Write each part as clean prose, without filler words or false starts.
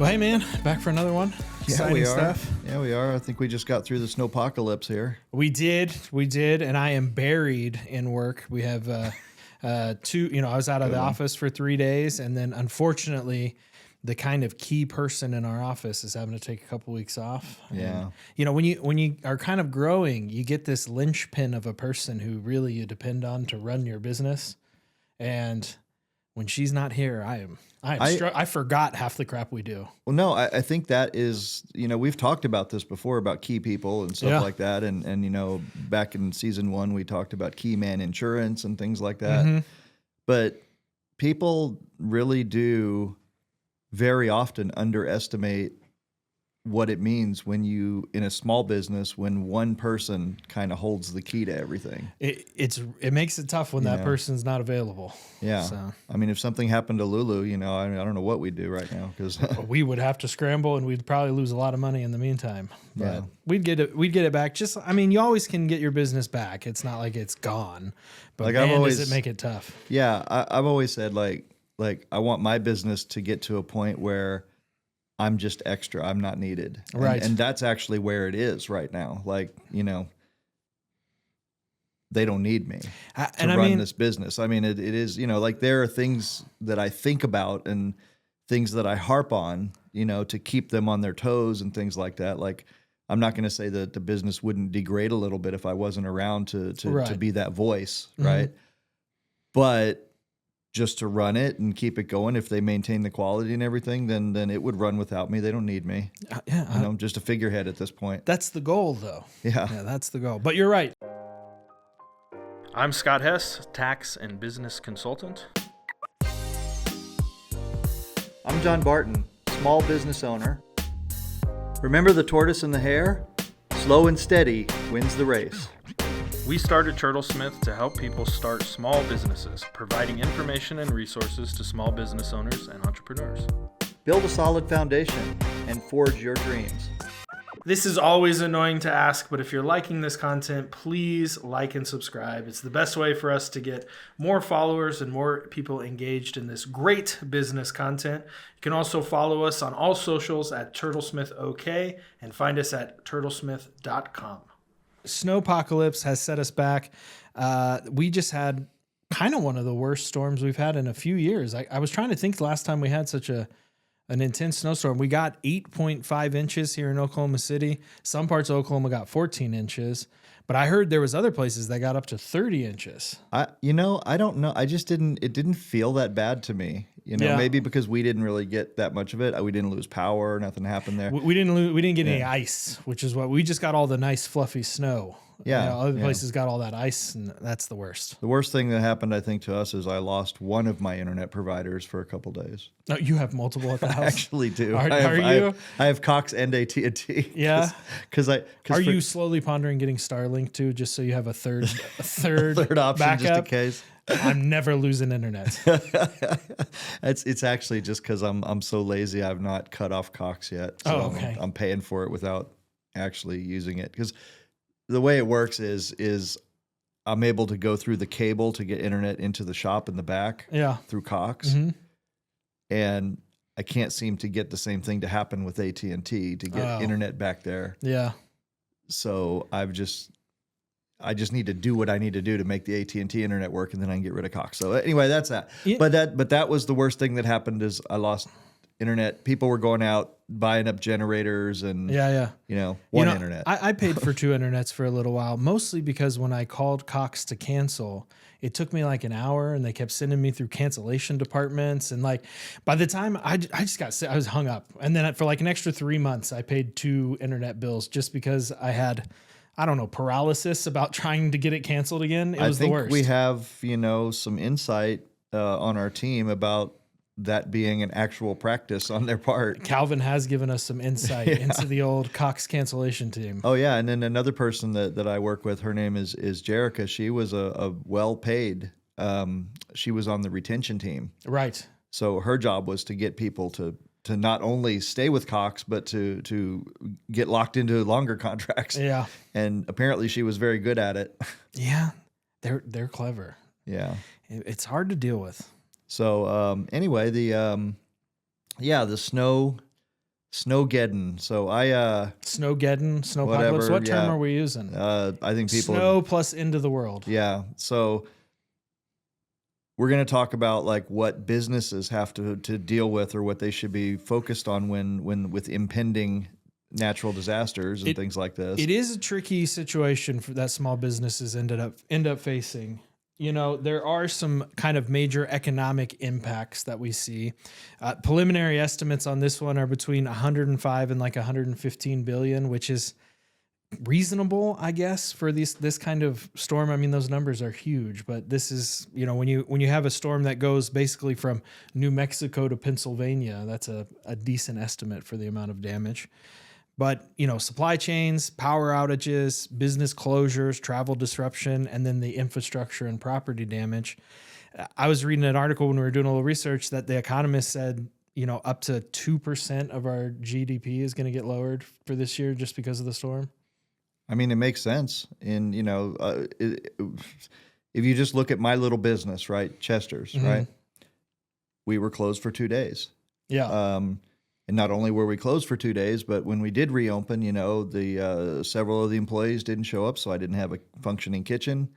Well, hey, man, back for another one. Exciting stuff. Yeah, we are. I think we just got through the snowpocalypse here. We did, and I am buried in work. We have two. I was out of the office for 3 days, and then unfortunately, the kind of key person in our office is having to take a couple weeks off. Yeah. And, when you are kind of growing, you get this linchpin of a person who really you depend on to run your business, and when she's not here, I forgot half the crap we do. Well, no, I think that is, we've talked about this before about key people and stuff like that. And, back in season 1, we talked about key man insurance and things like that. Mm-hmm. But people really do very often underestimate what it means when in a small business, when one person kind of holds the key to everything. It makes it tough when that person's not available. Yeah. So. I mean, if something happened to Lulu, I don't know what we'd do right now, because we would have to scramble and we'd probably lose a lot of money in the meantime. But we'd get it back. You always can get your business back. It's not like it's gone. But does it make it tough? Yeah, I've always said like I want my business to get to a point where I'm just extra. I'm not needed. Right. And that's actually where it is right now. They don't need me to run this business. I mean, it is, there are things that I think about and things that I harp on, to keep them on their toes and things like that. Like, I'm not going to say that the business wouldn't degrade a little bit if I wasn't around to be that voice. Mm-hmm. Right. But just to run it and keep it going, if they maintain the quality and everything, then it would run without me. They don't need me. I'm just a figurehead at this point. That's the goal, though. Yeah, that's the goal. But you're right. I'm Scott Hess, tax and business consultant. I'm John Barton, small business owner. Remember the tortoise and the hare? Slow and steady wins the race. We started Turtlesmith to help people start small businesses, providing information and resources to small business owners and entrepreneurs. Build a solid foundation and forge your dreams. This is always annoying to ask, but if you're liking this content, please like and subscribe. It's the best way for us to get more followers and more people engaged in this great business content. You can also follow us on all socials at TurtlesmithOK and find us at turtlesmith.com. Snowpocalypse has set us back. We just had kind of one of the worst storms we've had in a few years. I was trying to think the last time we had such an intense snowstorm. We got 8.5 inches here in Oklahoma City. Some parts of Oklahoma got 14 inches, but I heard there was other places that got up to 30 inches. I don't know. It didn't feel that bad to me. Maybe because we didn't really get that much of it. We didn't lose power. Nothing happened there. We didn't get any ice, which is what we just got all the nice fluffy snow. Yeah. Other places got all that ice, and that's the worst. The worst thing that happened, I think, to us is I lost one of my internet providers for a couple days. No, you have multiple at the house? I actually do. I have Cox and AT&T. Yeah. Are you slowly pondering getting Starlink too, just so you have a third third option backup? Just in case? I'm never losing internet. It's actually just because I'm so lazy. I've not cut off Cox yet. So okay. I'm paying for it without actually using it, because the way it works is I'm able to go through the cable to get internet into the shop in the back. Yeah. Through Cox. Mm-hmm. And I can't seem to get the same thing to happen with AT&T to get internet back there. Yeah. So I just need to do what I need to do to make the AT&T internet work, and then I can get rid of Cox. So anyway, that's that. Yeah. But that was the worst thing that happened, is I lost internet. People were going out buying up generators and internet. I paid for 2 internets for a little while, mostly because when I called Cox to cancel, it took me like an hour, and they kept sending me through cancellation departments. And by the time I just got sick, I was hung up. And then for an extra 3 months, I paid 2 internet bills just because I had, paralysis about trying to get it canceled again. It was the worst. I think we have, some insight on our team about that being an actual practice on their part. Calvin has given us some insight into the old Cox cancellation team. Oh yeah. And then another person that I work with, her name is Jerica. She was a well-paid, she was on the retention team. Right. So her job was to get people to not only stay with Cox, but to get locked into longer contracts. Yeah. And apparently she was very good at it. Yeah. They're clever. Yeah. It's hard to deal with. So anyway, the snow Snowmageddon. So Snowmageddon, snowpocalypse. whatever, What term yeah. are we using? I think people Snow plus end of the world. Yeah. So we're going to talk about like what businesses have to deal with, or what they should be focused on when with impending natural disasters and things like this. It is a tricky situation for that small businesses end up facing. You know, there are some kind of major economic impacts that we see. Preliminary estimates on this one are between 105 and like 115 billion, which is reasonable, I guess, for this kind of storm. I mean, those numbers are huge, but this is, you know, when you have a storm that goes basically from New Mexico to Pennsylvania, that's a decent estimate for the amount of damage. But, you know, supply chains, power outages, business closures, travel disruption, and then the infrastructure and property damage. I was reading an article when we were doing a little research that the economist said, you know, up to 2% of our GDP is going to get lowered for this year just because of the storm. I mean, it makes sense. And, you know, if you just look at my little business, right, Chester's, right, we were closed for 2 days. Yeah. And not only were we closed for 2 days, but when we did reopen, you know, the several of the employees didn't show up, so I didn't have a functioning kitchen,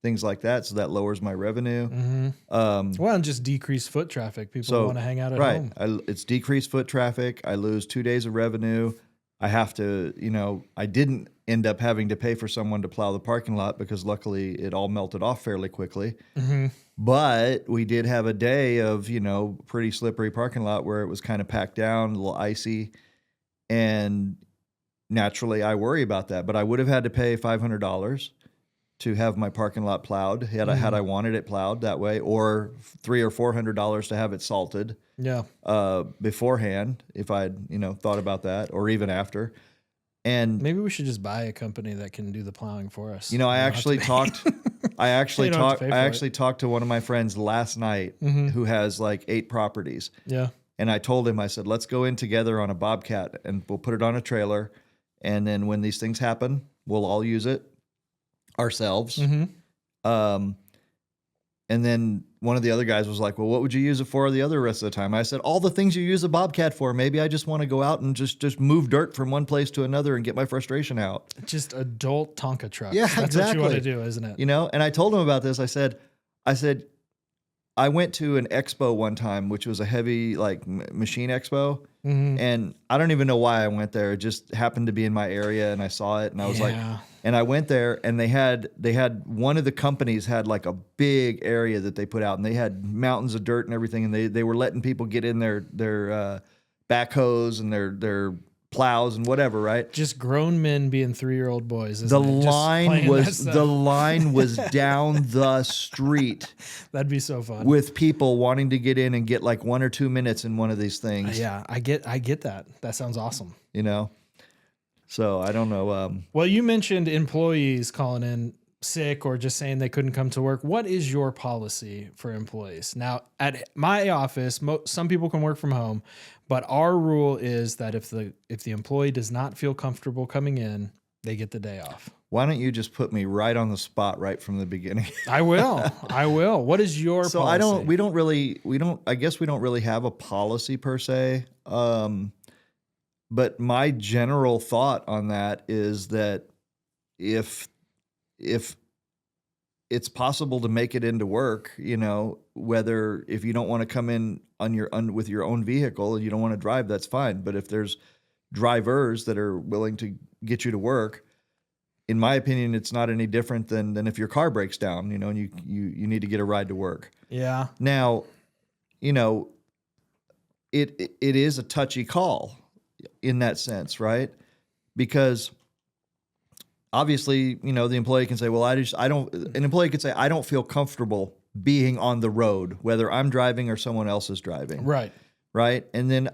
things like that. So that lowers my revenue. Well, and just decreased foot traffic. People want to hang out at home. It's decreased foot traffic. I lose 2 days of revenue. I have to, you know, I didn't end up having to pay for someone to plow the parking lot because luckily it all melted off fairly quickly. But we did have a day of, you know, pretty slippery parking lot where it was kind of packed down, a little icy. And naturally, I worry about that. But I would have had to pay $500 to have my parking lot plowed had I wanted it plowed that way, or $300 or $400 to have it salted. Yeah. Beforehand, if I'd, you know, thought about that, or even after. And maybe we should just buy a company that can do the plowing for us. You know, I actually talked to one of my friends last night who has like 8 properties. Yeah. And I told him, I said, let's go in together on a Bobcat and we'll put it on a trailer. And then when these things happen, we'll all use it ourselves. And then one of the other guys was like, well, what would you use it for the other rest of the time? I said, all the things you use a Bobcat for. Maybe I just want to go out and just move dirt from one place to another and get my frustration out. Just adult Tonka trucks. Yeah, That's exactly. what you want to do, isn't it? You know, and I told him about this. I said, I went to an expo one time, which was a heavy like machine expo. And I don't even know why I went there. It just happened to be in my area and I saw it and I was like, and I went there and they had one of the companies had like a big area that they put out and they had mountains of dirt and everything. And they were letting people get in their backhoes and their plows and whatever, right? Just grown men being 3-year-old boys. The line was down the street. That'd be so fun. With people wanting to get in and get like 1 or 2 minutes in one of these things. Yeah, I get that. That sounds awesome. You know? So I don't know. Well, you mentioned employees calling in sick or just saying they couldn't come to work. What is your policy for employees? Now, at my office, some people can work from home, but our rule is that if the employee does not feel comfortable coming in, they get the day off. Why don't you just put me right on the spot right from the beginning? I will. What is your policy? We don't really have a policy per se. But my general thought on that is that if it's possible to make it into work, you know, whether if you don't want to come in with your own vehicle and you don't want to drive, that's fine. But if there's drivers that are willing to get you to work, in my opinion, it's not any different than if your car breaks down, you know, and you need to get a ride to work. Yeah. Now, you know, it is a touchy call in that sense, right? Because obviously, you know, the employee can say, well, an employee could say, I don't feel comfortable being on the road, whether I'm driving or someone else is driving. Right. Right. And then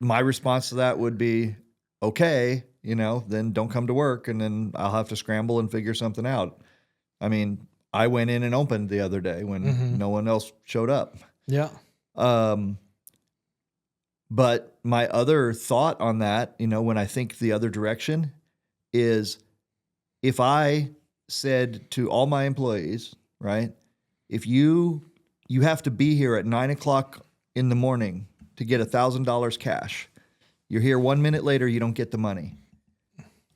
my response to that would be, okay, you know, then don't come to work and then I'll have to scramble and figure something out. I mean, I went in and opened the other day when no one else showed up. Yeah. But my other thought on that, you know, when I think the other direction is if I said to all my employees, right, if you have to be here at 9:00 in the morning to get $1,000 cash. You're here 1 minute later, you don't get the money.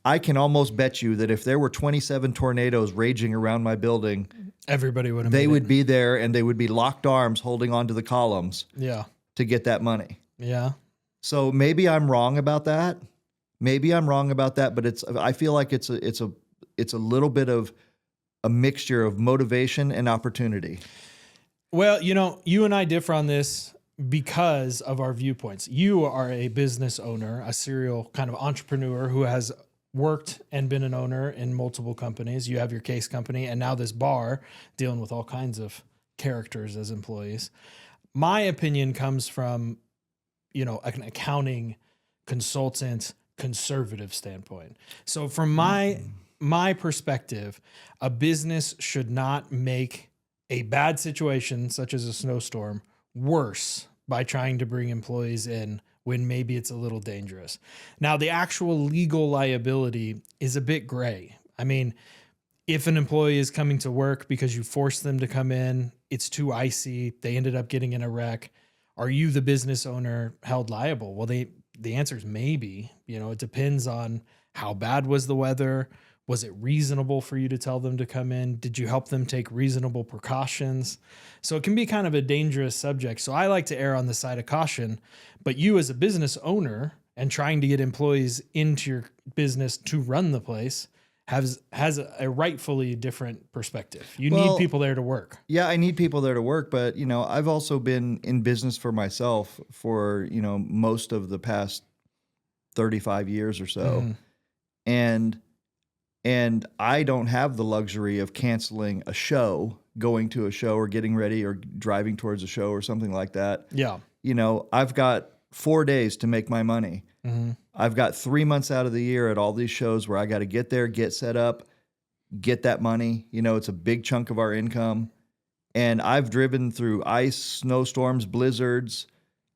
I can almost bet you that if there were 27 tornadoes raging around my building, everybody would have they would be there and they would be locked arms holding onto the columns to get that money. Yeah. So maybe I'm wrong about that. But I feel like it's a little bit of a mixture of motivation and opportunity. Well, you and I differ on this because of our viewpoints. You are a business owner, a serial kind of entrepreneur who has worked and been an owner in multiple companies. You have your case company and now this bar dealing with all kinds of characters as employees. My opinion comes from, an accounting consultant, conservative standpoint. So from my perspective, a business should not make a bad situation such as a snowstorm worse by trying to bring employees in when maybe it's a little dangerous. Now, the actual legal liability is a bit gray. I mean, if an employee is coming to work because you forced them to come in, it's too icy, they ended up getting in a wreck, are you, the business owner, held liable? Well, the answer is maybe. It depends on how bad was the weather. Was it reasonable for you to tell them to come in? Did you help them take reasonable precautions? So it can be kind of a dangerous subject. So I like to err on the side of caution. But you as a business owner and trying to get employees into your business to run the place has a rightfully different perspective. You need people there to work. Yeah, I need people there to work. But, I've also been in business for myself for, most of the past 35 years or so. And I don't have the luxury of canceling a show, going to a show or getting ready or driving towards a show or something like that. Yeah. I've got 4 days to make my money. Mm-hmm. I've got 3 months out of the year at all these shows where I got to get there, get set up, get that money. It's a big chunk of our income. And I've driven through ice, snowstorms, blizzards,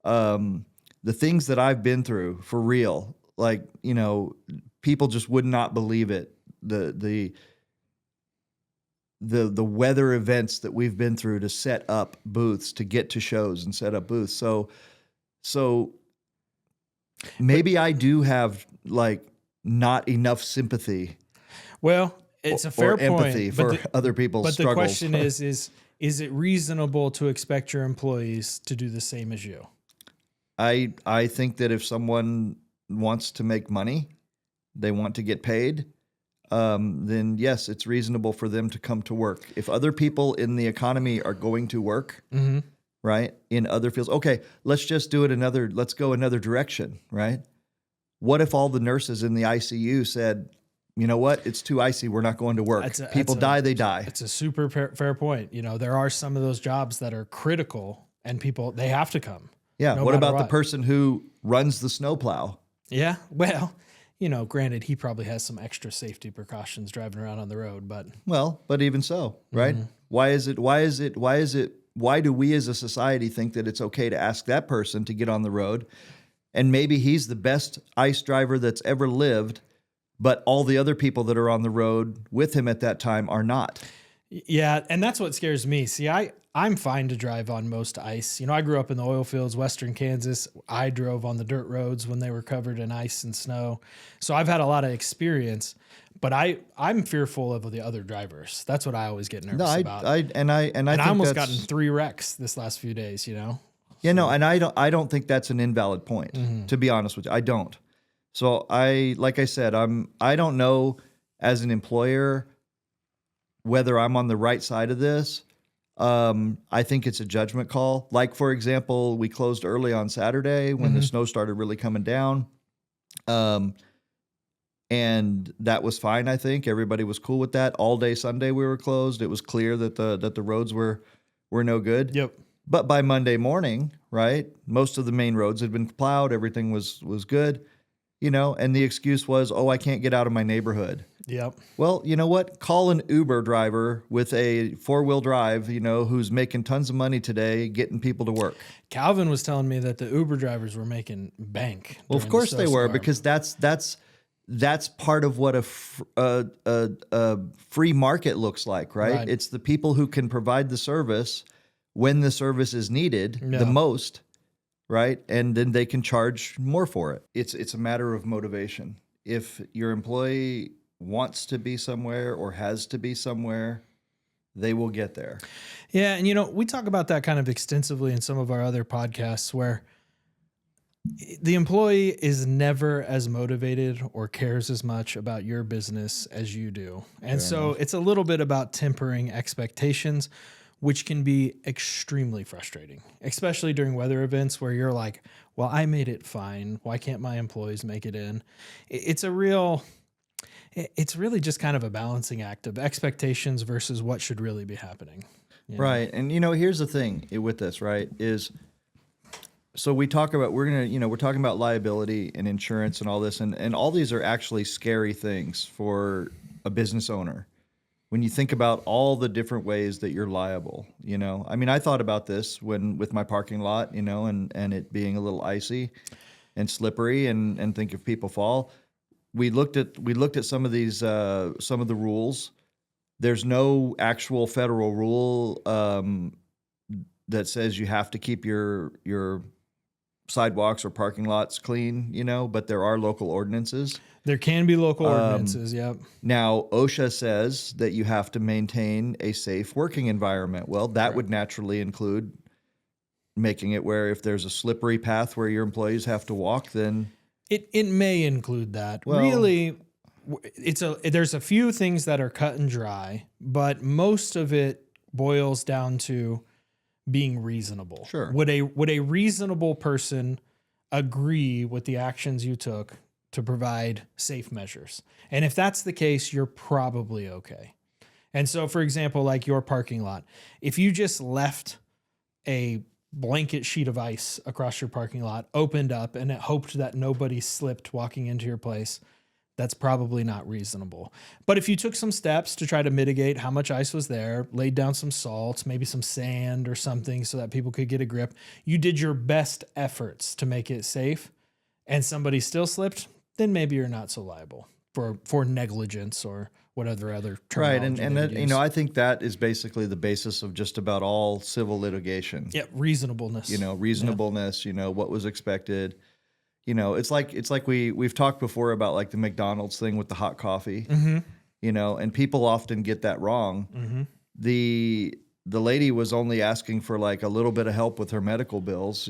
the things that I've been through for real. Like, people just would not believe it. The weather events that we've been through to set up booths, to get to shows and set up booths. So maybe I do have not enough sympathy. Well, it's a fair point. Empathy for other people's struggles. But the question is it reasonable to expect your employees to do the same as you? I think that if someone wants to make money, they want to get paid, then yes, it's reasonable for them to come to work. If other people in the economy are going to work, right, in other fields, okay, let's just do it let's go another direction, right? What if all the nurses in the ICU said, you know what, it's too icy, we're not going to work. People die, they die. It's a super fair point. There are some of those jobs that are critical and people, they have to come. Yeah, what about the person who runs the snowplow? Yeah, well, granted, he probably has some extra safety precautions driving around on the road, but even so, right? Mm-hmm. Why do we as a society think that it's okay to ask that person to get on the road? And maybe he's the best ice driver that's ever lived, but all the other people that are on the road with him at that time are not. Yeah, and that's what scares me. See, I'm fine to drive on most ice. I grew up in the oil fields, western Kansas. I drove on the dirt roads when they were covered in ice and snow. So I've had a lot of experience, but I'm fearful of the other drivers. That's what I always get nervous about. I almost gotten 3 wrecks this last few days, Yeah, no, and I don't think that's an invalid point, to be honest with you. I don't. So like I said, I don't know as an employer whether I'm on the right side of this. I think it's a judgment call. Like, for example, we closed early on Saturday when the snow started really coming down. And that was fine, I think. Everybody was cool with that. All day Sunday we were closed. It was clear that the roads were no good. Yep. But by Monday morning, right, most of the main roads had been plowed. Everything was good, and the excuse was, oh, I can't get out of my neighborhood. Yep. Well, you know what? Call an Uber driver with a 4-wheel drive, who's making tons of money today, getting people to work. Calvin was telling me that the Uber drivers were making bank. Well, of course they were, because that's part of what a free market looks like, right? It's the people who can provide the service when the service is needed the most right? And then they can charge more for it. It's a matter of motivation. If your employee wants to be somewhere or has to be somewhere, they will get there. Yeah. And, we talk about that kind of extensively in some of our other podcasts where the employee is never as motivated or cares as much about your business as you do. And so it's a little bit about tempering expectations, which can be extremely frustrating, especially during weather events where you're like, well, I made it fine. Why can't my employees make it in? It's really just kind of a balancing act of expectations versus what should really be happening. Right. And, here's the thing with this, right, is so we're talking about liability and insurance and all this, and all these are actually scary things for a business owner. When you think about all the different ways that you're liable, I thought about this with my parking lot, and it being a little icy and slippery and think if people fall, we looked at some of these, some of the rules. There's no actual federal rule, that says you have to keep your sidewalks or parking lots clean, but there are local ordinances. There can be local ordinances, yep. Now, OSHA says that you have to maintain a safe working environment. Well, that would naturally include making it where if there's a slippery path where your employees have to walk, then... It may include that. Well, really, there's a few things that are cut and dry, but most of it boils down to being reasonable. Sure. Would a reasonable person agree with the actions you took to provide safe measures? And if that's the case, you're probably okay. And so, for example, like your parking lot, if you just left a blanket sheet of ice across your parking lot, opened up, and it hoped that nobody slipped walking into your place, that's probably not reasonable. But if you took some steps to try to mitigate how much ice was there, laid down some salts, maybe some sand or something so that people could get a grip, you did your best efforts to make it safe, and somebody still slipped, then maybe you're not so liable for negligence or whatever other terminology. Right, and that, I think that is basically the basis of just about all civil litigation. Yeah, reasonableness. Reasonableness. Yeah. What was expected. It's like we've talked before about like the McDonald's thing with the hot coffee. Mm-hmm. And people often get that wrong. Mm-hmm. The lady was only asking for like a little bit of help with her medical bills.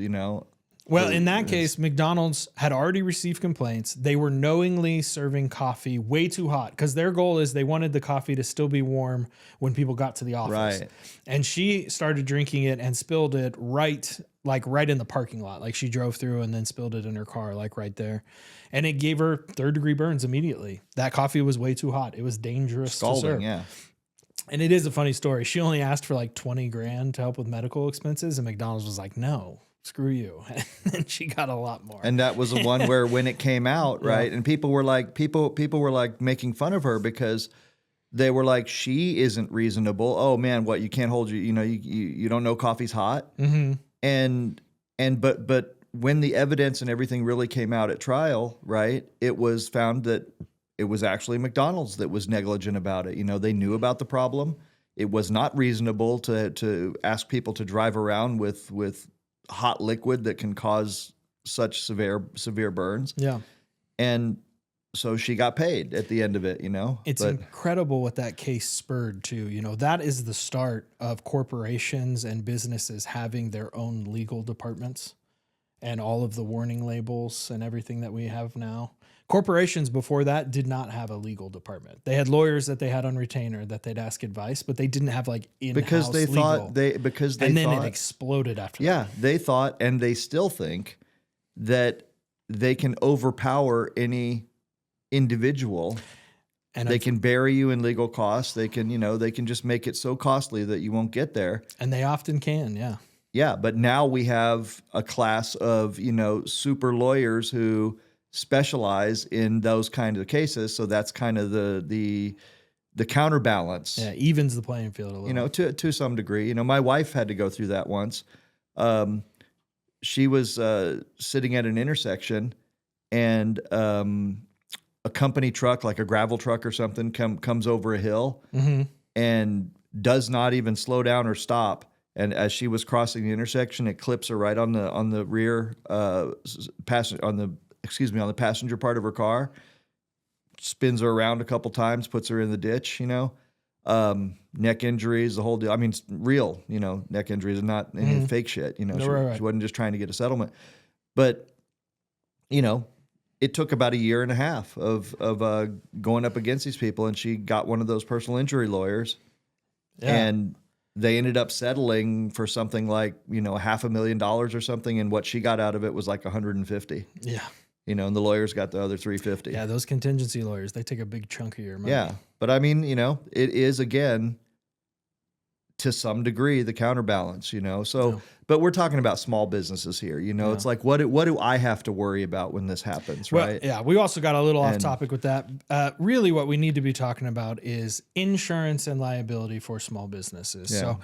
Well, in that case, McDonald's had already received complaints. They were knowingly serving coffee way too hot because their goal is they wanted the coffee to still be warm when people got to the office. Right. And she started drinking it and spilled it right in the parking lot. Like she drove through and then spilled it in her car, like right there. And it gave her 3rd-degree burns immediately. That coffee was way too hot. It was dangerous Scalding, to serve. Yeah. And it is a funny story. She only asked for like $20,000 to help with medical expenses, and McDonald's was like, no. Screw you. And she got a lot more. And that was the one where when it came out, right? Yeah. And people were like making fun of her because they were like, she isn't reasonable. Oh man, what, you can't hold you don't know coffee's hot. Mm-hmm. But when the evidence and everything really came out at trial, right? It was found that it was actually McDonald's that was negligent about it. They knew about the problem. It was not reasonable to ask people to drive around with hot liquid that can cause such severe burns. Yeah. And so she got paid at the end of it, It's incredible what that case spurred too. That is the start of corporations and businesses having their own legal departments and all of the warning labels and everything that we have now. Corporations before that did not have a legal department. They had lawyers that they had on retainer that they'd ask advice, but they didn't have like in-house because they legal. thought and then it exploded after that. Yeah, they thought, and they still think, that they can overpower any individual. And they can bury you in legal costs. They can just make it so costly that you won't get there. And they often can, yeah. Yeah, but now we have a class of, super lawyers who specialize in those kinds of cases. So that's kind of the counterbalance. Yeah, evens the playing field a little. To some degree. My wife had to go through that once. She was sitting at an intersection, and a company truck, like a gravel truck or something, comes over a hill, mm-hmm. and does not even slow down or stop, And as she was crossing the intersection, it clips her right on the rear on the passenger part of her car, spins her around a couple times, puts her in the ditch, neck injuries, the whole deal. I mean, it's real, neck injuries and not any fake shit, she wasn't just trying to get a settlement. But, it took about a year and a half of going up against these people, and she got one of those personal injury lawyers, and they ended up settling for something like, $500,000 or something. And what she got out of it was like $150,000. Yeah. And the lawyers got the other $350,000. Yeah. Those contingency lawyers, they take a big chunk of your money. Yeah. But I mean, it is, again, to some degree, the counterbalance, but we're talking about small businesses here, it's like, what do I have to worry about when this happens? Right. Well, yeah. We also got a little off topic with that. Really what we need to be talking about is insurance and liability for small businesses. Yeah. So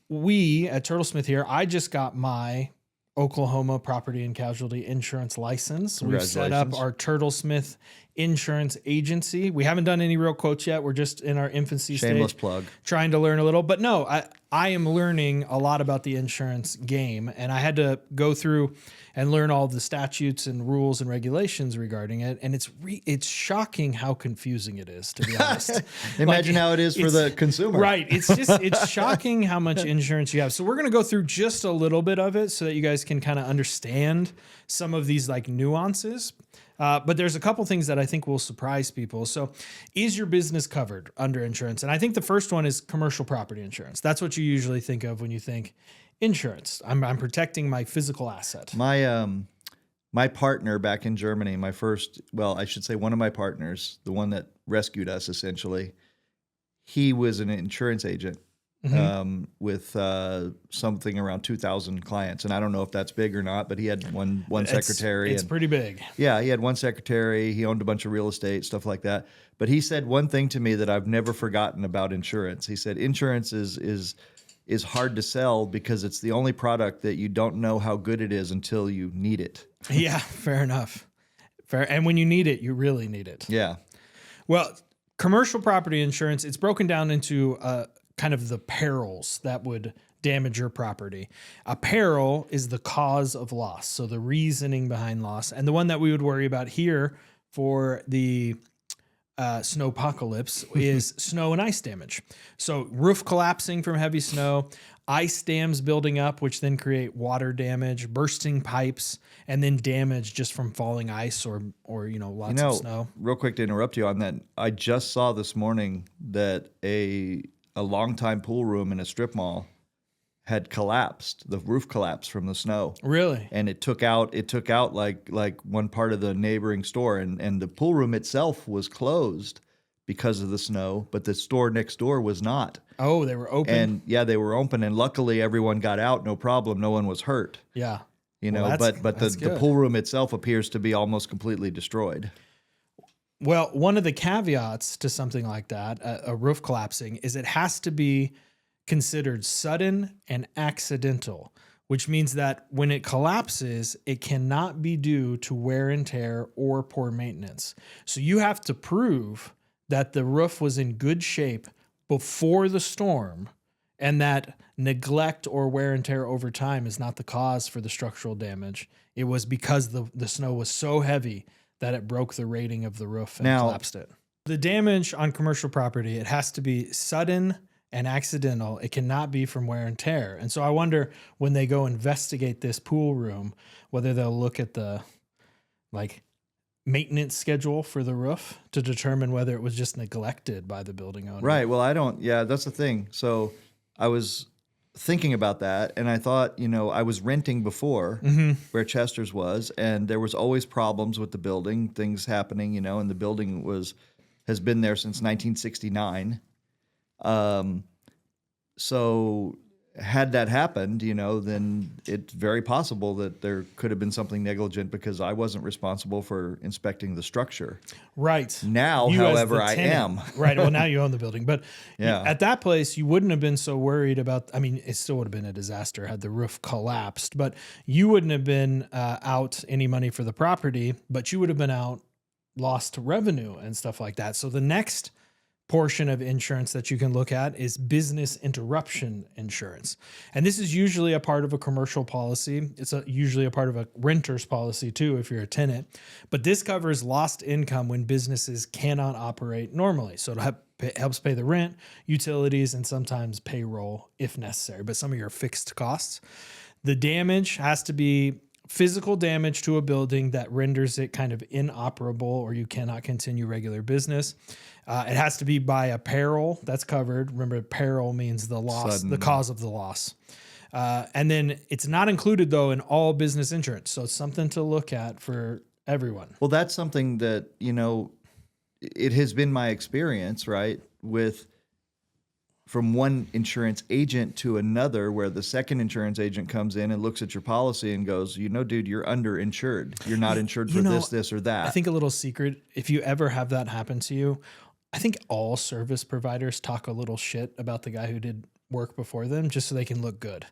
we at Turtlesmith here, I just got my Oklahoma property and casualty insurance license. We've set up our Turtlesmith insurance agency. We haven't done any real quotes yet. We're just in our infancy Shameless stage, plug, trying to learn a little. But no, I am learning a lot about the insurance game, and I had to go through and learn all the statutes and rules and regulations regarding it. And it's shocking how confusing it is, to be honest. Imagine how it is for the consumer. Right. It's shocking how much insurance you have. So we're going to go through just a little bit of it so that you guys can kind of understand some of these like nuances. But there's a couple things that I think will surprise people. So is your business covered under insurance? And I think the first one is commercial property insurance. That's what you usually think of when you think insurance. I'm protecting my physical asset. My partner back in Germany, I should say one of my partners, the one that rescued us essentially, he was an insurance agent. With something around 2,000 clients. And I don't know if that's big or not, but he had one secretary. It's pretty big. Yeah, he had one secretary. He owned a bunch of real estate, stuff like that. But he said one thing to me that I've never forgotten about insurance. He said insurance is hard to sell because it's the only product that you don't know how good it is until you need it. Yeah, fair enough. Fair. And when you need it, you really need it. Yeah. Well, commercial property insurance, it's broken down into kind of the perils that would damage your property. A peril is the cause of loss, so the reasoning behind loss. And the one that we would worry about here for the snowpocalypse is snow and ice damage. So roof collapsing from heavy snow, ice dams building up, which then create water damage, bursting pipes, and then damage just from falling ice or lots of snow. Real quick to interrupt you on that, I just saw this morning that a longtime pool room in a strip mall had collapsed. The roof collapsed from the snow. Really? And it took out like one part of the neighboring store, and the pool room itself was closed because of the snow, but the store next door was not. Oh, they were open? And yeah, they were open, and luckily everyone got out, no problem. No one was hurt. Yeah. But the pool room itself appears to be almost completely destroyed. Well, one of the caveats to something like that, a roof collapsing, is it has to be considered sudden and accidental, which means that when it collapses, it cannot be due to wear and tear or poor maintenance. So you have to prove that the roof was in good shape before the storm and that neglect or wear and tear over time is not the cause for the structural damage. It was because the snow was so heavy that it broke the rating of the roof and collapsed it. The damage on commercial property, it has to be sudden and accidental. It cannot be from wear and tear. And so I wonder when they go investigate this pool room, whether they'll look at the maintenance schedule for the roof to determine whether it was just neglected by the building owner. Right. Well, that's the thing. So I was thinking about that, and I thought, I was renting before where Chester's was, and there was always problems with the building, things happening, and the building has been there since 1969. So had that happened, then it's very possible that there could have been something negligent because I wasn't responsible for inspecting the structure. Right. Now, however, I am. Right. Well, now you own the building. But at that place, you wouldn't have been so worried about, it still would have been a disaster had the roof collapsed, but you wouldn't have been out any money for the property, but you would have been out lost revenue and stuff like that. So the next portion of insurance that you can look at is business interruption insurance. And this is usually a part of a commercial policy. It's usually a part of a renter's policy too, if you're a tenant. But this covers lost income when businesses cannot operate normally. So it helps pay the rent, utilities, and sometimes payroll if necessary, but some of your fixed costs. The damage has to be physical damage to a building that renders it kind of inoperable or you cannot continue regular business. It has to be by a peril that's covered. Remember, peril means the loss, the cause of the loss. And then it's not included, though, in all business insurance. So it's something to look at for everyone. Well, that's something that, it has been my experience, right, from one insurance agent to another, where the second insurance agent comes in and looks at your policy and goes, dude, you're underinsured. You're not insured for this, or that. I think a little secret, if you ever have that happen to you, I think all service providers talk a little shit about the guy who did work before them just so they can look good.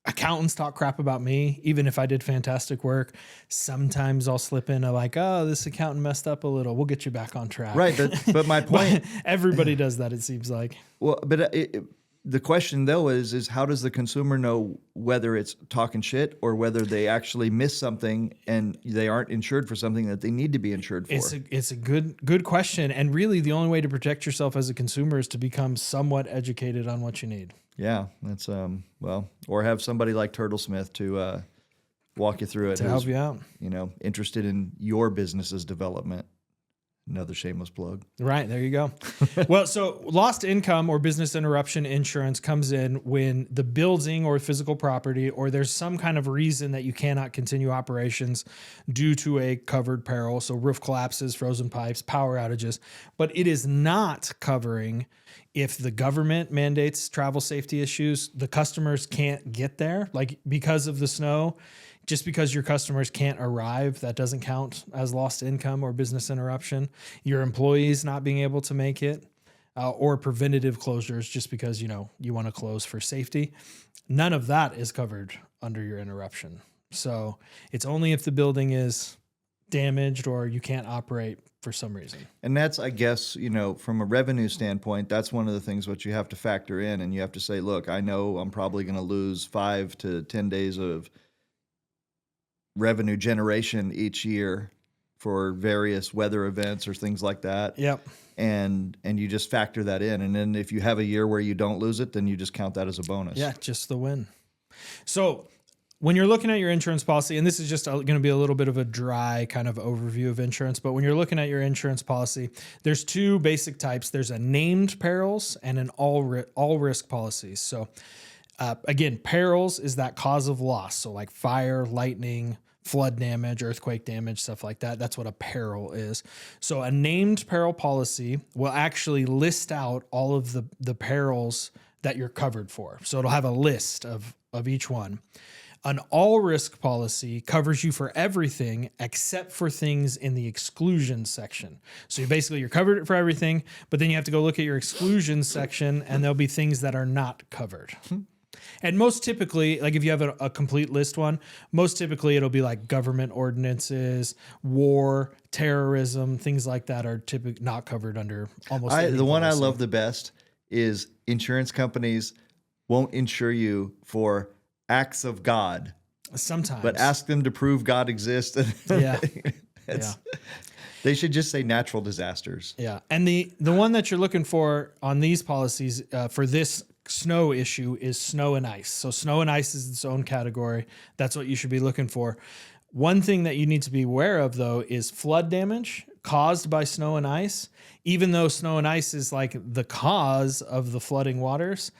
Accountants talk crap about me, even if I did fantastic work. Sometimes I'll slip in this accountant messed up a little. We'll get you back on track. Right, but my point... everybody does that, it seems like. Well, but the question, though, is how does the consumer know whether it's talking shit or whether they actually miss something and they aren't insured for something that they need to be insured for? It's a good question. And really, the only way to protect yourself as a consumer is to become somewhat educated on what you need. Yeah, that's or have somebody like Turtlesmith to walk you through it, to help you out. Interested in your business's development. Another shameless plug. Right, there you go. Well, so lost income or business interruption insurance comes in when the building or physical property, or there's some kind of reason that you cannot continue operations due to a covered peril. So roof collapses, frozen pipes, power outages. But it is not covering if the government mandates travel safety issues, the customers can't get there, like because of the snow. Just because your customers can't arrive, that doesn't count as lost income or business interruption. Your employees not being able to make it, or preventative closures just because, you want to close for safety. None of that is covered under your interruption. So it's only if the building is damaged or you can't operate for some reason. And that's, I guess, from a revenue standpoint, that's one of the things what you have to factor in. And you have to say, look, I know I'm probably going to lose 5 to 10 days of revenue generation each year for various weather events or things like that. Yep. And you just factor that in. And then if you have a year where you don't lose it, then you just count that as a bonus. Yeah, just the win. So when you're looking at your insurance policy, and this is just going to be a little bit of a dry kind of overview of insurance, but when you're looking at your insurance policy, there's 2 basic types. There's a named perils and an all risk policy. So again, perils is that cause of loss. So like fire, lightning, flood damage, earthquake damage, stuff like that. That's what a peril is. So a named peril policy will actually list out all of the perils that you're covered for. So it'll have a list of each one. An all risk policy covers you for everything except for things in the exclusion section. So you're covered for everything, but then you have to go look at your exclusion section and there'll be things that are not covered. And most typically, like if you have a complete list one, most typically it'll be like government ordinances, war, terrorism, things like that are typically not covered under almost any The one I policy. love the best is insurance companies won't insure you for acts of God. Sometimes. But ask them to prove God exists. Yeah. They should just say natural disasters. Yeah. And the one that you're looking for on these policies for this snow issue is snow and ice. So snow and ice is its own category. That's what you should be looking for. One thing that you need to be aware of, though, is flood damage caused by snow and ice. Even though snow and ice is like the cause of the flooding waters,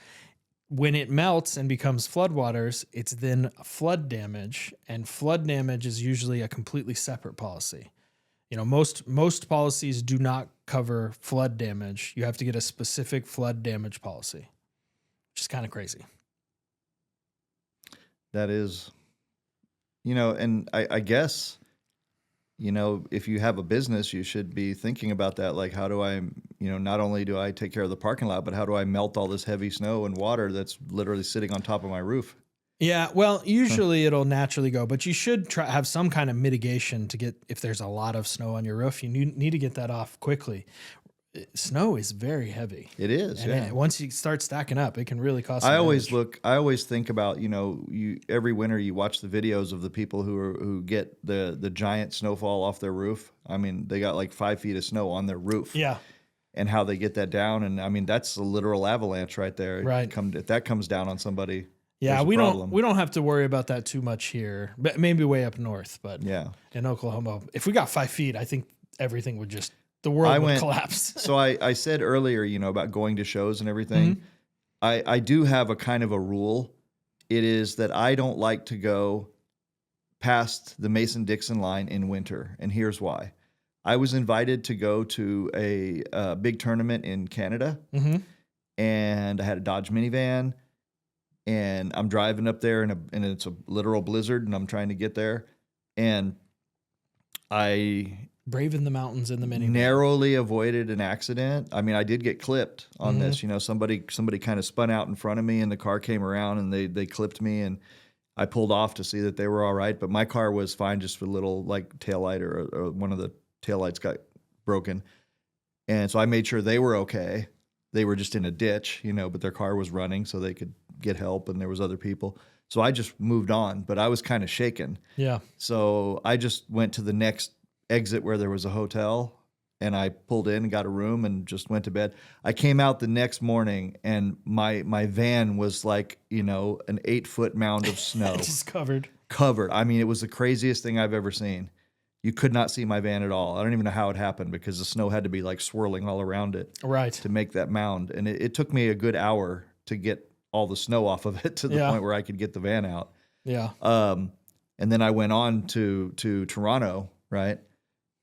when it melts and becomes floodwaters, it's then flood damage, and flood damage is usually a completely separate policy. Most policies do not cover flood damage. You have to get a specific flood damage policy. Which is kind of crazy. That is, and I guess, if you have a business, you should be thinking about that. Like, how do I, not only do I take care of the parking lot, but how do I melt all this heavy snow and water that's literally sitting on top of my roof? Yeah, well, usually it'll naturally go, but you should have some kind of mitigation to get, if there's a lot of snow on your roof, you need to get that off quickly. snow is very heavy. It is. And once you start stacking up, it can really cost. I always think about, every winter you watch the videos of the people who get the giant snowfall off their roof. I mean, they got like 5 feet of snow on their roof. Yeah. And how they get that down. And I mean, that's a literal avalanche right there. Right. If that comes down on somebody. Yeah, we don't have to worry about that too much here, but maybe way up north. But in Oklahoma, if we got 5 feet, I think everything would the world would collapse. So I said earlier, about going to shows and everything. Mm-hmm. I do have a kind of a rule. It is that I don't like to go past the Mason-Dixon line in winter, and here's why. I was invited to go to a big tournament in Canada, mm-hmm. and I had a Dodge minivan, and I'm driving up there, and it's a literal blizzard, and I'm trying to get there, and I braving the mountains in the minivan. Narrowly avoided an accident. I mean, I did get clipped on mm-hmm. this. Somebody kind of spun out in front of me, and the car came around, and they clipped me, and I pulled off to see that they were all right. But my car was fine, just with a little like taillight or one of the taillights got broken. And so I made sure they were okay. They were just in a ditch, but their car was running so they could get help, and there was other people. So I just moved on, but I was kind of shaken. Yeah. So I just went to the next exit wwhere there was a hotel, and I pulled in and got a room and just went to bed. I came out the next morning, and my van was like, an 8-foot mound of snow. Just covered. I mean, it was the craziest thing I've ever seen. You could not see my van at all. I don't even know how it happened, because the snow had to be like swirling all around it to make that mound. And it took me a good hour to get all the snow off of it to the point where I could get the van out. Yeah. And then I went on to Toronto, right?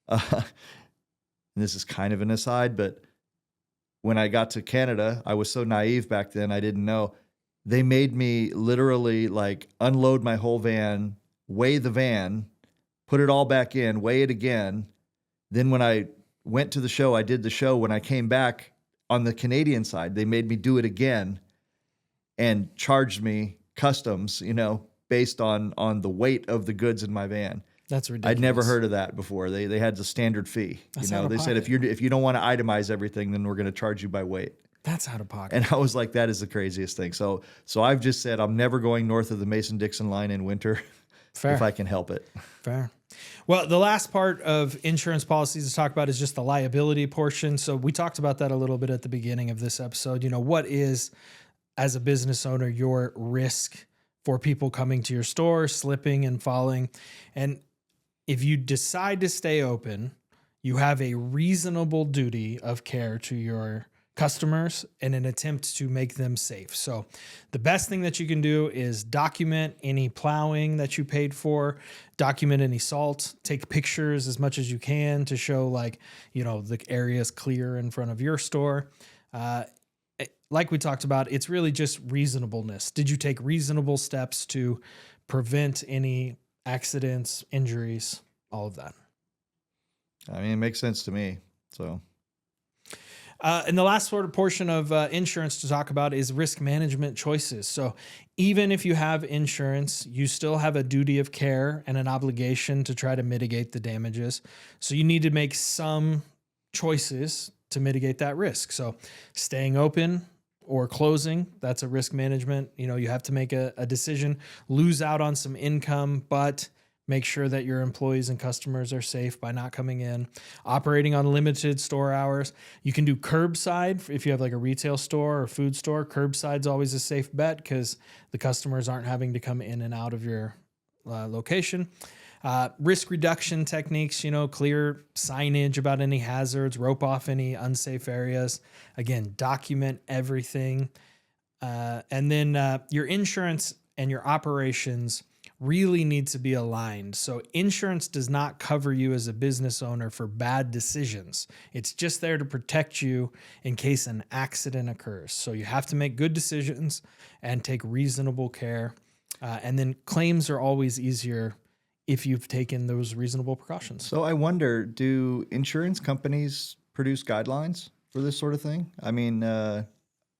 And this is kind of an aside, but when I got to Canada, I was so naive back then, I didn't know. They made me literally like unload my whole van, weigh the van, put it all back in, weigh it again. Then when I went to the show, I did the show. When I came back on the Canadian side, they made me do it again and charged me customs, based on the weight of the goods in my van. That's ridiculous. I'd never heard of that before. They had the standard fee. That's they said if you don't want to itemize everything, then we're going to charge you by weight. That's out of pocket. And I was like, that is the craziest thing. So I've just said I'm never going north of the Mason-Dixon line in winter. Fair. If I can help it. Fair. Well, the last part of insurance policies to talk about is just the liability portion. So we talked about that a little bit at the beginning of this episode. What is, as a business owner, your risk for people coming to your store, slipping and falling? And if you decide to stay open, you have a reasonable duty of care to your customers in an attempt to make them safe. So the best thing that you can do is document any plowing that you paid for, document any salt, take pictures as much as you can to show the area is clear in front of your store. Like we talked about, it's really just reasonableness. Did you take reasonable steps to prevent any accidents, injuries, all of that? I mean, it makes sense to me. So. And the last sort of portion of insurance to talk about is risk management choices. So even if you have insurance, you still have a duty of care and an obligation to try to mitigate the damages. So you need to make some choices to mitigate that risk. So staying open or closing, that's a risk management. You have to make a decision, lose out on some income, but make sure that your employees and customers are safe by not coming in. Operating on limited store hours. You can do curbside if you have like a retail store or food store. Curbside's always a safe bet because the customers aren't having to come in and out of your location. Risk reduction techniques, clear signage about any hazards, rope off any unsafe areas. Again, document everything. And then your insurance and your operations really need to be aligned. So insurance does not cover you as a business owner for bad decisions. It's just there to protect you in case an accident occurs. So you have to make good decisions and take reasonable care. And then claims are always easier if you've taken those reasonable precautions. So I wonder, do insurance companies produce guidelines for this sort of thing? I mean,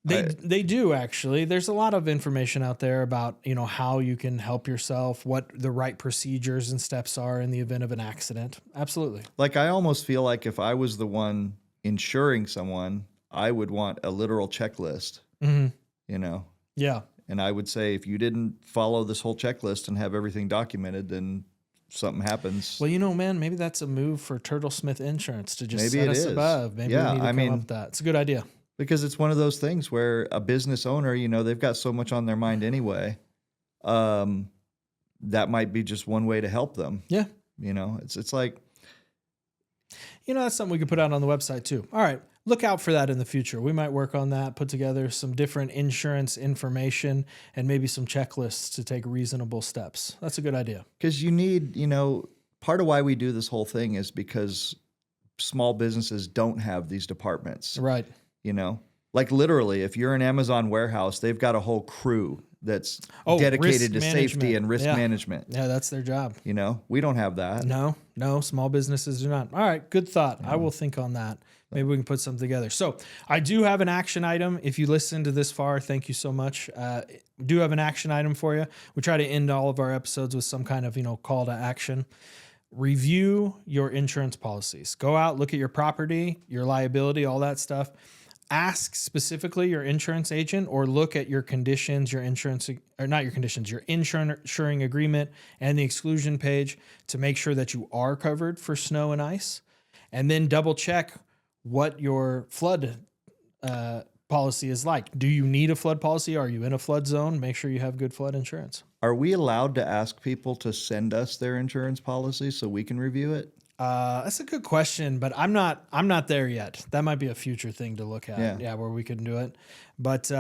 They do, actually. There's a lot of information out there about, how you can help yourself, what the right procedures and steps are in the event of an accident. Absolutely. Like, I almost feel like if I was the one insuring someone, I would want a literal checklist, you know? Yeah. And I would say if you didn't follow this whole checklist and have everything documented, then something happens. Well, you know, man, maybe that's a move for Turtlesmith Insurance to just Maybe set it us is. above. Maybe Yeah, we need to I come mean- up with that. It's a good idea. Because it's one of those things where a business owner, you know, they've got so much on their mind anyway. That might be just one way to help them. Yeah. You know, it's like, You know, that's something we could put out on the website too. All right. Look out for that in the future. We might work on that, put together some different insurance information and maybe some checklists to take reasonable steps. That's a good idea. because you need, you know, part of why we do this whole thing is because small businesses don't have these departments. Right. You know, like literally, if you're an Amazon warehouse, they've got a whole crew that's dedicated to risk safety management. and risk Yeah. management. Yeah, that's their job. You know, we don't have that. No, small businesses do not. All right, good thought. I will think on that. Maybe we can put something together. So I do have an action item. If you listened to this far, thank you so much. Do have an action item for you. We try to end all of our episodes with some kind of, you know, call to action. Review your insurance policies. Go out, look at your property, your liability, all that stuff. Ask specifically your insurance agent or look at your conditions, your insurance, or not your conditions, your insuring agreement and the exclusion page to make sure that you are covered for snow and ice. And then double check what your flood policy is like. Do you need a flood policy? Are you in a flood zone? Make sure you have good flood insurance. Are we allowed to ask people to send us their insurance policy so we can review it? That's a good question, but I'm not there yet. That might be a future thing to look at. Yeah, where we can do it. But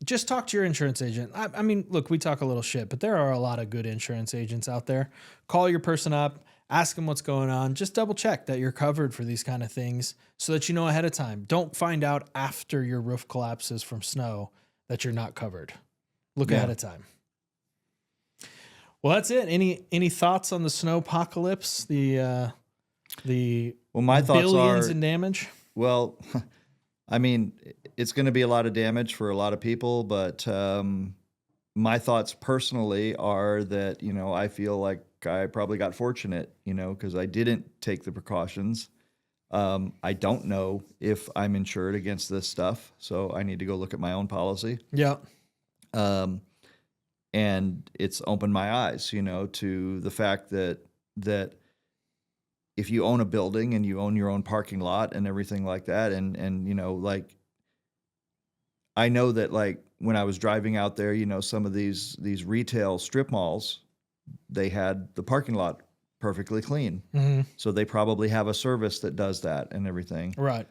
just talk to your insurance agent. I mean, look, we talk a little shit, but there are a lot of good insurance agents out there. Call your person up, ask them what's going on. Just double check that you're covered for these kind of things so that you know ahead of time. Don't find out after your roof collapses from snow that you're not covered. Look ahead of time. Well, that's it. Any thoughts on the snow apocalypse? My thoughts billions are in damage. Well, I mean, it's going to be a lot of damage for a lot of people, but my thoughts personally are that, you know, I feel like I probably got fortunate, you know, because I didn't take the precautions. I don't know if I'm insured against this stuff, so I need to go look at my own policy. Yeah. And it's opened my eyes, you know, to the fact that if you own a building and you own your own parking lot and everything like that, and you know, like, I know that, like, when I was driving out there, you know, some of these retail strip malls, they had the parking lot perfectly clean. Mm-hmm. So they probably have a service that does that and everything. Right.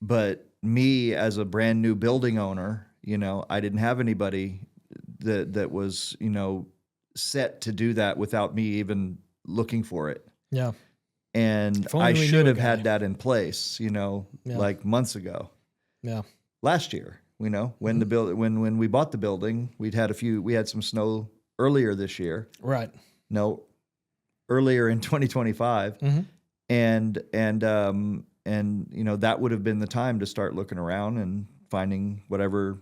But me as a brand new building owner, you know, I didn't have anybody that was, you know, set to do that without me even looking for it. Yeah. And I should have had that in place, you know, like months ago. Yeah. Last year, you know, when when we bought the building, we had some snow earlier this year. Right. No, earlier in 2025. Mm-hmm. And you know, that would have been the time to start looking around and finding whatever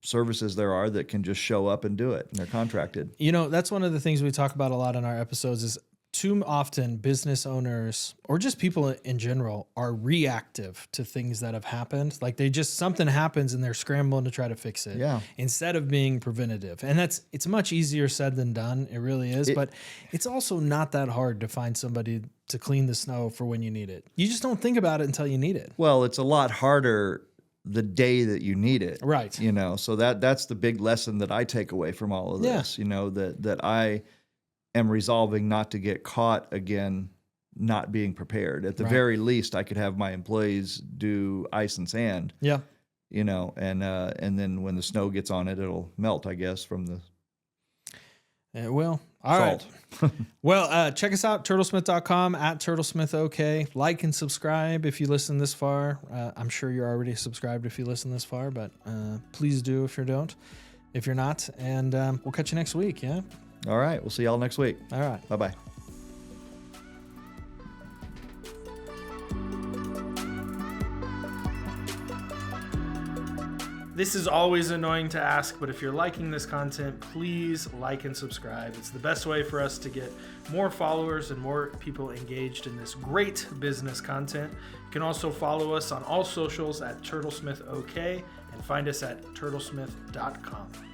services there are that can just show up and do it, and they're contracted. You know, that's one of the things we talk about a lot in our episodes is too often business owners or just people in general are reactive to things that have happened. Like something happens and they're scrambling to try to fix it instead of being preventative. And it's much easier said than done. It really is. But it's also not that hard to find somebody to clean the snow for when you need it. You just don't think about it until you need it. Well, it's a lot harder the day that you need it. Right. You know, so that's the big lesson that I take away from all of this, you know, that I am resolving not to get caught again, not being prepared. At the very least, I could have my employees do ice and sand. Yeah. You know, and then when the snow gets on it, it'll melt, I guess, from the It will. All salt. right. Well, check us out, turtlesmith.com, @turtlesmithok. Like and subscribe if you listen this far. I'm sure you're already subscribed if you listen this far, but please do if you're not. And we'll catch you next week, yeah? All right. We'll see y'all next week. All right. Bye-bye. This is always annoying to ask, but if you're liking this content, please like and subscribe. It's the best way for us to get more followers and more people engaged in this great business content. You can also follow us on all socials at Turtlesmith OK and find us at turtlesmith.com.